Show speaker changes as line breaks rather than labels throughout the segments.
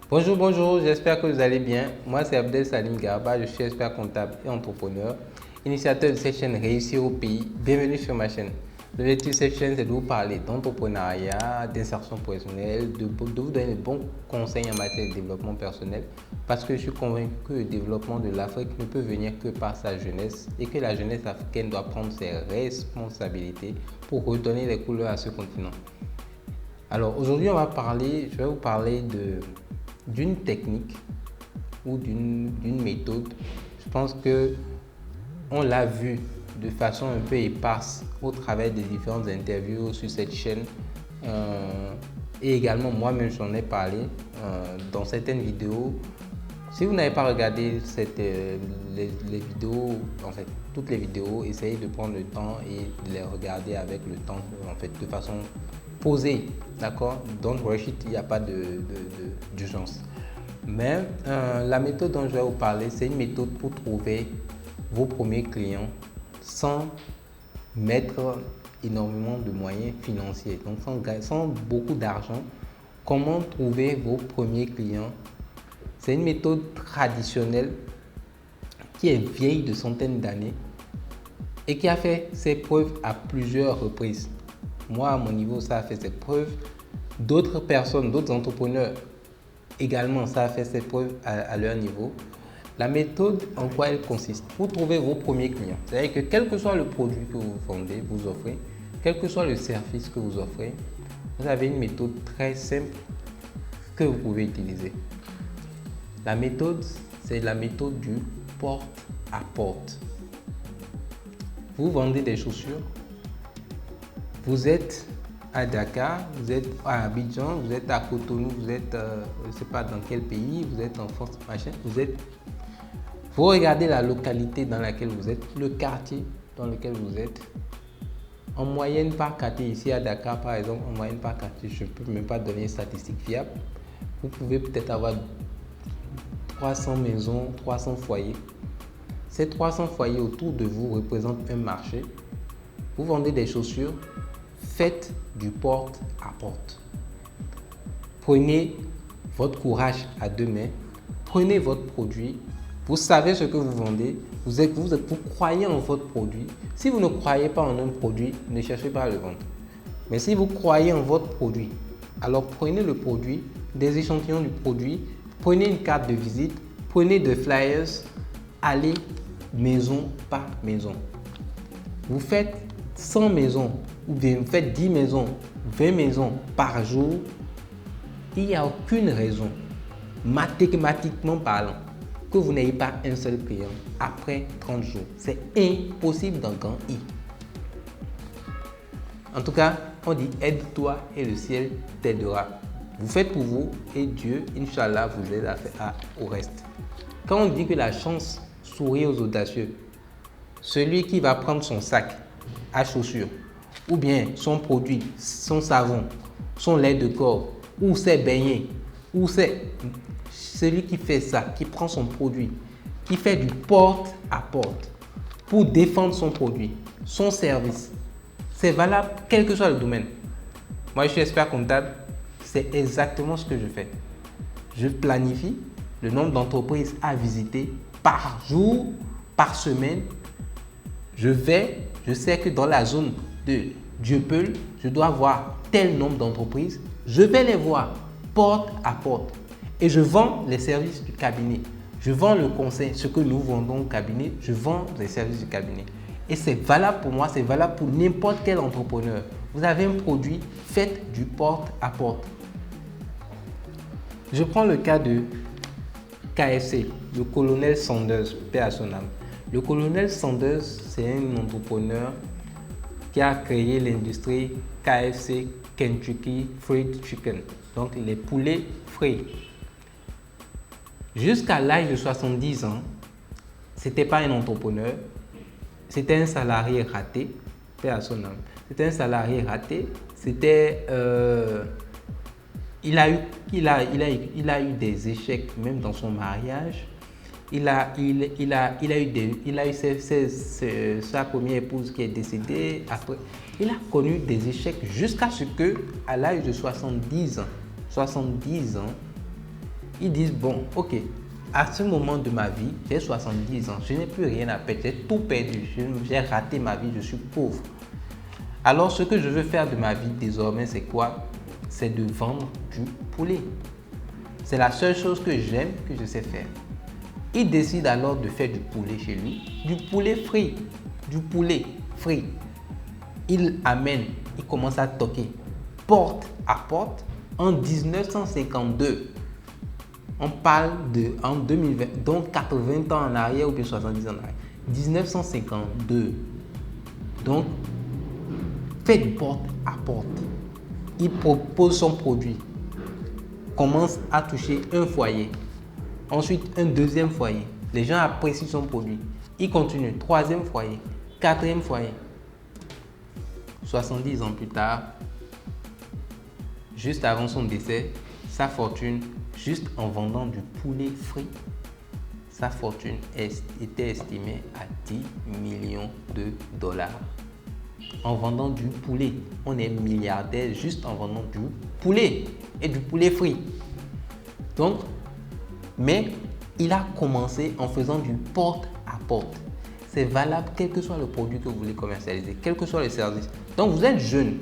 Bonjour, bonjour, j'espère que vous allez bien. Moi, c'est Abdel Salim Garba, je suis expert comptable et entrepreneur, initiateur de cette chaîne Réussir au pays. Bienvenue sur ma chaîne. L'objectif de cette chaîne, c'est de vous parler d'entrepreneuriat, d'insertion professionnelle, de vous donner de bons conseils en matière de développement personnel, parce que je suis convaincu que le développement de l'Afrique ne peut venir que par sa jeunesse et que la jeunesse africaine doit prendre ses responsabilités pour redonner les couleurs à ce continent. Alors aujourd'hui, je vais vous parler d'une technique ou d'une méthode. Je pense que on l'a vu de façon un peu éparse au travers des différentes interviews sur cette chaîne. Et également moi-même j'en ai parlé dans certaines vidéos. Si vous n'avez pas regardé les vidéos, en fait toutes les vidéos, essayez de prendre le temps et de les regarder avec le temps, en fait de façon posée, d'accord? Don't rush it, il n'y a pas d'urgence. Mais la méthode dont je vais vous parler, c'est une méthode pour trouver vos premiers clients sans mettre énormément de moyens financiers, donc sans beaucoup d'argent. Comment trouver vos premiers clients? C'est une méthode traditionnelle qui est vieille de centaines d'années et qui a fait ses preuves à plusieurs reprises. Moi, à mon niveau, ça a fait ses preuves. D'autres personnes, d'autres entrepreneurs également, ça a fait ses preuves à leur niveau. La méthode, en quoi elle consiste? Pour trouver vos premiers clients. C'est-à-dire que quel que soit le produit que vous vendez, vous offrez, quel que soit le service que vous offrez, vous avez une méthode très simple que vous pouvez utiliser. La méthode, c'est la méthode du porte à porte. Vous vendez des chaussures, vous êtes à Dakar, vous êtes à Abidjan, vous êtes à Cotonou, vous êtes, je ne sais pas dans quel pays, vous êtes en France, machin, vous regardez la localité dans laquelle vous êtes, le quartier dans lequel vous êtes. En moyenne par quartier, ici à Dakar par exemple, en moyenne par quartier, je ne peux même pas donner une statistique fiable. Vous pouvez peut-être avoir 300 maisons, 300 foyers. Ces 300 foyers autour de vous représentent un marché. Vous vendez des chaussures, faites du porte à porte. Prenez votre courage à deux mains, prenez votre produit, vous savez ce que vous vendez, vous croyez en votre produit. Si vous ne croyez pas en un produit, ne cherchez pas à le vendre. Mais si vous croyez en votre produit, alors prenez le produit, des échantillons du produit, prenez une carte de visite, prenez des flyers, allez maison par maison. Vous faites 100 maisons ou bien vous faites 10 maisons, 20 maisons par jour, il n'y a aucune raison, mathématiquement parlant, que vous n'ayez pas un seul client après 30 jours. C'est impossible dans grand I. En tout cas, on dit aide-toi et le ciel t'aidera. Vous faites pour vous et Dieu, Inch'Allah, vous aide au reste. Quand on dit que la chance sourit aux audacieux, celui qui va prendre son sac à chaussures ou bien son produit, son savon, son lait de corps ou ses beignets, ou c'est celui qui fait ça, qui prend son produit, qui fait du porte à porte pour défendre son produit, son service. C'est valable quel que soit le domaine. Moi, je suis expert comptable, c'est exactement ce que je fais. Je planifie le nombre d'entreprises à visiter par jour, par semaine. Je sais que dans la zone de Dieuppeul, je dois voir tel nombre d'entreprises. Je vais les voir porte à porte et je vends les services du cabinet. Je vends le conseil, ce que nous vendons au cabinet, je vends les services du cabinet. Et c'est valable pour moi, c'est valable pour n'importe quel entrepreneur. Vous avez un produit, faites du porte à porte. Je prends le cas de KFC, le colonel Sanders, paix à son âme. Le colonel Sanders, c'est un entrepreneur qui a créé l'industrie KFC, Kentucky Fried Chicken, donc les poulets frits. Jusqu'à l'âge de 70 ans, ce n'était pas un entrepreneur, c'était un salarié raté, paix à son âme. C'était un salarié raté, il a eu des échecs même dans son mariage. Sa première épouse qui est décédée. Après, il a connu des échecs jusqu'à ce que, à l'âge de 70 ans, Ils disent, bon, ok, à ce moment de ma vie, j'ai 70 ans, je n'ai plus rien à perdre, j'ai tout perdu, j'ai raté ma vie, je suis pauvre. Alors, ce que je veux faire de ma vie désormais, c'est quoi? C'est de vendre du poulet. C'est la seule chose que j'aime, que je sais faire. Il décide alors de faire du poulet chez lui, du poulet frit, du poulet frit. Il commence à toquer porte à porte en 1952. On parle en 2020, donc 80 ans en arrière ou bien 70 ans en arrière. 1952. Donc, fait du porte à porte. Il propose son produit. Commence à toucher un foyer. Ensuite, un deuxième foyer. Les gens apprécient son produit. Il continue. Troisième foyer. Quatrième foyer. 70 ans plus tard, juste avant son décès, sa fortune, juste en vendant du poulet frit, sa fortune était estimée à 10 millions de dollars. En vendant du poulet, on est milliardaire juste en vendant du poulet et du poulet frit. Donc, mais il a commencé en faisant du porte à porte. C'est valable quel que soit le produit que vous voulez commercialiser, quel que soit le service. Donc, vous êtes jeune,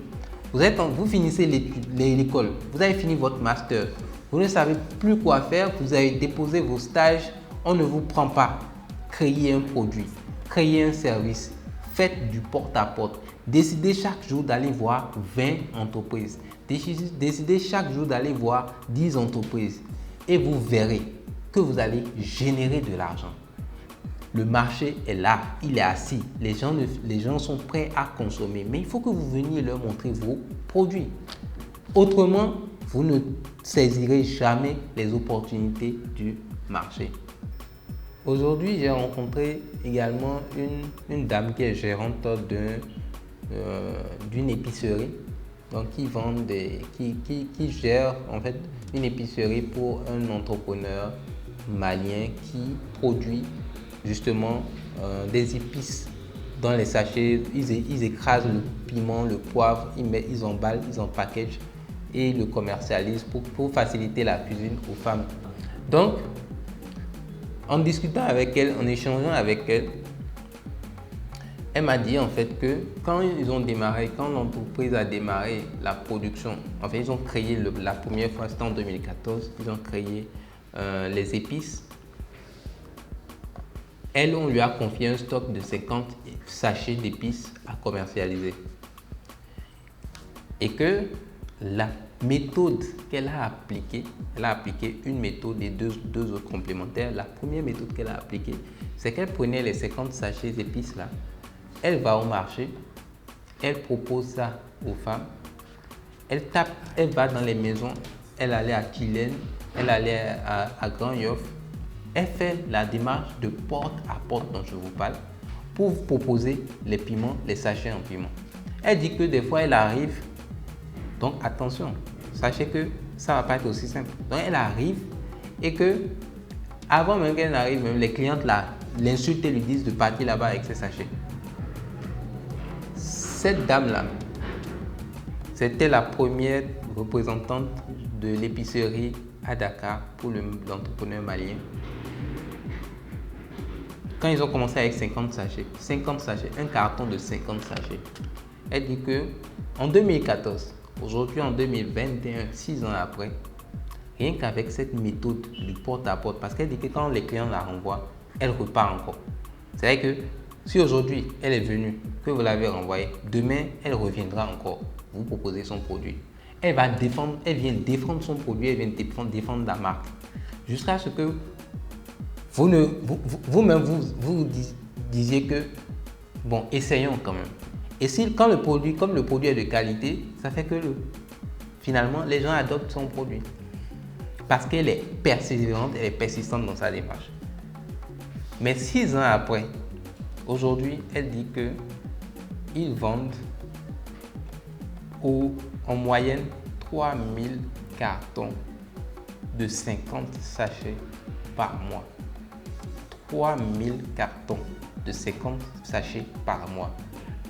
vous finissez l'école, vous avez fini votre master, vous ne savez plus quoi faire, vous avez déposé vos stages, on ne vous prend pas. Créez un produit, créez un service, faites du porte à porte. Décidez chaque jour d'aller voir 20 entreprises. Décidez chaque jour d'aller voir 10 entreprises et vous verrez que vous allez générer de l'argent. Le marché est là, il est assis. Les gens sont prêts à consommer, mais il faut que vous veniez leur montrer vos produits. Autrement, vous ne saisirez jamais les opportunités du marché. Aujourd'hui, j'ai rencontré également une dame qui est gérante d'une épicerie, donc qui gère en fait une épicerie pour un entrepreneur malien qui produit justement des épices dans les sachets. Ils écrasent le piment, le poivre, ils emballent, ils en packagent et le commercialisent pour faciliter la cuisine aux femmes. Donc, en discutant avec elle, en échangeant avec elle, elle m'a dit en fait que quand l'entreprise a démarré la production, en fait ils ont créé la première fois, c'était en 2014, ils ont créé les épices. On lui a confié un stock de 50 sachets d'épices à commercialiser. Et que la méthode qu'elle a appliquée, elle a appliqué une méthode et deux autres complémentaires. La première méthode qu'elle a appliquée, c'est qu'elle prenait les 50 sachets d'épices là, elle va au marché, elle propose ça aux femmes, elle va dans les maisons, elle allait à Killen, elle allait à Grand Yoff, elle fait la démarche de porte à porte dont je vous parle pour vous proposer les piments, les sachets en piment. Elle dit que des fois elle arrive, donc attention, sachez que ça ne va pas être aussi simple. Donc elle arrive et que avant même qu'elle n'arrive, même les clientes l'insultent et lui disent de partir là-bas avec ses sachets. Cette dame-là, c'était la première représentante de l'épicerie à Dakar pour l'entrepreneur malien. Quand ils ont commencé avec 50 sachets, un carton de 50 sachets, elle dit que en 2014, aujourd'hui en 2021, 6 ans après, rien qu'avec cette méthode du porte-à-porte, parce qu'elle dit que quand les clients la renvoient, elle repart encore. C'est-à-dire que si aujourd'hui elle est venue, que vous l'avez renvoyée, demain elle reviendra encore vous proposer son produit. Elle vient défendre son produit, elle vient défendre la marque. Jusqu'à ce que vous-même vous disiez que bon, essayons quand même. Et comme le produit est de qualité, ça fait que finalement les gens adoptent son produit. Parce qu'elle est persévérante, elle est persistante dans sa démarche. Mais 6 ans après, aujourd'hui, elle dit qu'ils vendent en moyenne 3000 cartons de 50 sachets par mois. 3000 cartons de 50 sachets par mois.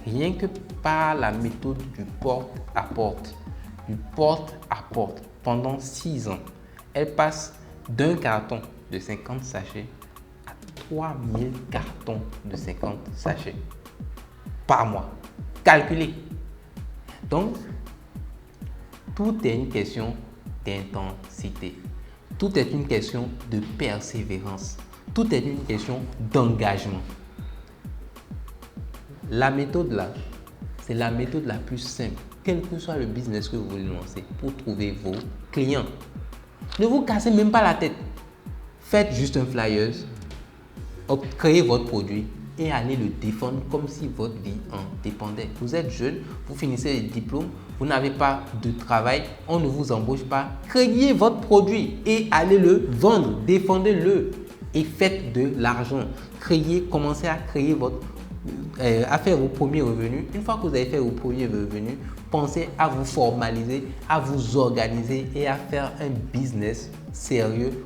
Rien que par la méthode du porte à porte. Du porte à porte pendant 6 ans. Elle passe d'un carton de 50 sachets à 3000 cartons de 50 sachets par mois. Calculez. Donc, tout est une question d'intensité. Tout est une question de persévérance. Tout est une question d'engagement. La méthode là, c'est la méthode la plus simple, quel que soit le business que vous voulez lancer, pour trouver vos clients. Ne vous cassez même pas la tête. Faites juste un flyer, créez votre produit et allez le défendre comme si votre vie en dépendait. Vous êtes jeune, vous finissez les diplômes, vous n'avez pas de travail, on ne vous embauche pas. Créez votre produit et allez le vendre, défendez-le et faites de l'argent. Commencez à créer à faire vos premiers revenus. Une fois que vous avez fait vos premiers revenus, pensez à vous formaliser, à vous organiser et à faire un business sérieux,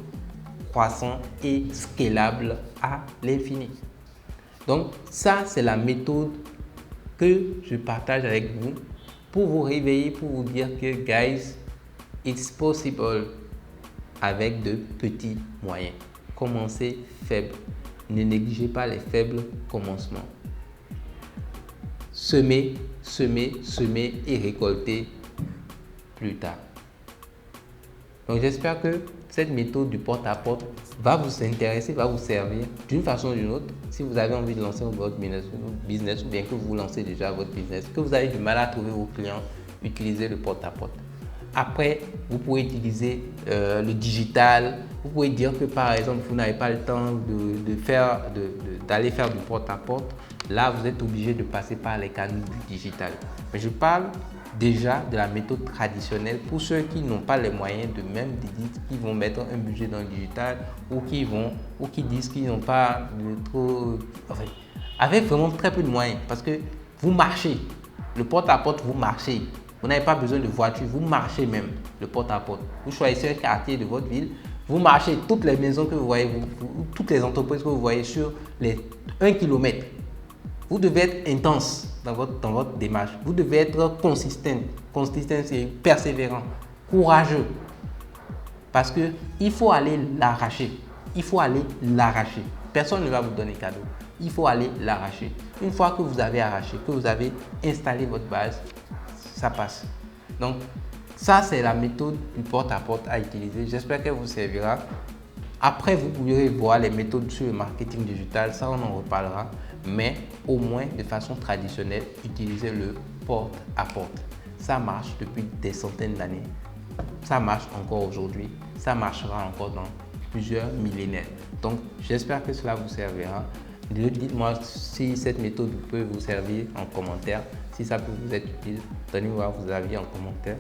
croissant et scalable à l'infini. Donc ça, c'est la méthode que je partage avec vous pour vous réveiller, pour vous dire que guys, it's possible avec de petits moyens. Commencez faible. Ne négligez pas les faibles commencements. Semez, semez, semez et récoltez plus tard. Donc j'espère que cette méthode du porte-à-porte va vous intéresser, va vous servir d'une façon ou d'une autre. Si vous avez envie de lancer votre business ou bien que vous lancez déjà votre business, que vous avez du mal à trouver vos clients, utilisez le porte-à-porte. Après, vous pouvez utiliser le digital. Vous pouvez dire que par exemple, vous n'avez pas le temps d'aller faire du porte-à-porte. Là, vous êtes obligé de passer par les canaux du digital. Mais je parle déjà de la méthode traditionnelle pour ceux qui n'ont pas les moyens de même dire qu'ils vont mettre un budget dans le digital ou qui disent qu'ils n'ont pas avec vraiment très peu de moyens parce que vous marchez. Le porte-à-porte, vous marchez. Vous n'avez pas besoin de voiture, vous marchez même le porte-à-porte. Vous choisissez un quartier de votre ville, vous marchez toutes les maisons que vous voyez, toutes les entreprises que vous voyez sur les 1 km. Vous devez être intense dans votre démarche. Vous devez être consistant et persévérant, courageux. Parce qu'il faut aller l'arracher. Il faut aller l'arracher. Personne ne va vous donner cadeau. Il faut aller l'arracher. Une fois que vous avez arraché, que vous avez installé votre base, ça passe. Donc, ça, c'est la méthode du porte-à-porte à utiliser. J'espère qu'elle vous servira. Après, vous pourrez voir les méthodes sur le marketing digital. Ça, on en reparlera. Mais au moins, de façon traditionnelle, utilisez le porte-à-porte. Ça marche depuis des centaines d'années. Ça marche encore aujourd'hui. Ça marchera encore dans plusieurs millénaires. Donc, j'espère que cela vous servira. Dites-moi si cette méthode peut vous servir en commentaire. Si ça peut vous être utile, donnez-moi vos avis en commentaire.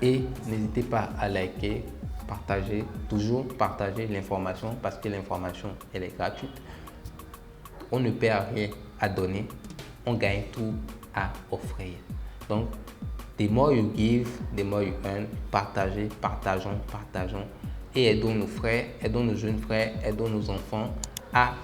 Et n'hésitez pas à liker, partager, toujours partager l'information parce que l'information, elle est gratuite. On ne perd rien à donner, on gagne tout à offrir. Donc, the more you give, the more you earn. Partagez, partageons, partageons et aidons nos frères, aidons nos jeunes frères, aidons nos enfants à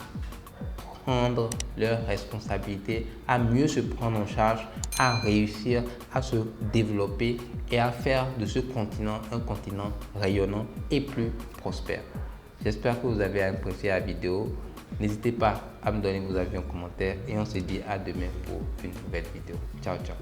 prendre leurs responsabilités, à mieux se prendre en charge, à réussir à se développer et à faire de ce continent un continent rayonnant et plus prospère. J'espère que vous avez apprécié la vidéo. N'hésitez pas à me donner vos avis en commentaire et on se dit à demain pour une nouvelle vidéo. Ciao, ciao.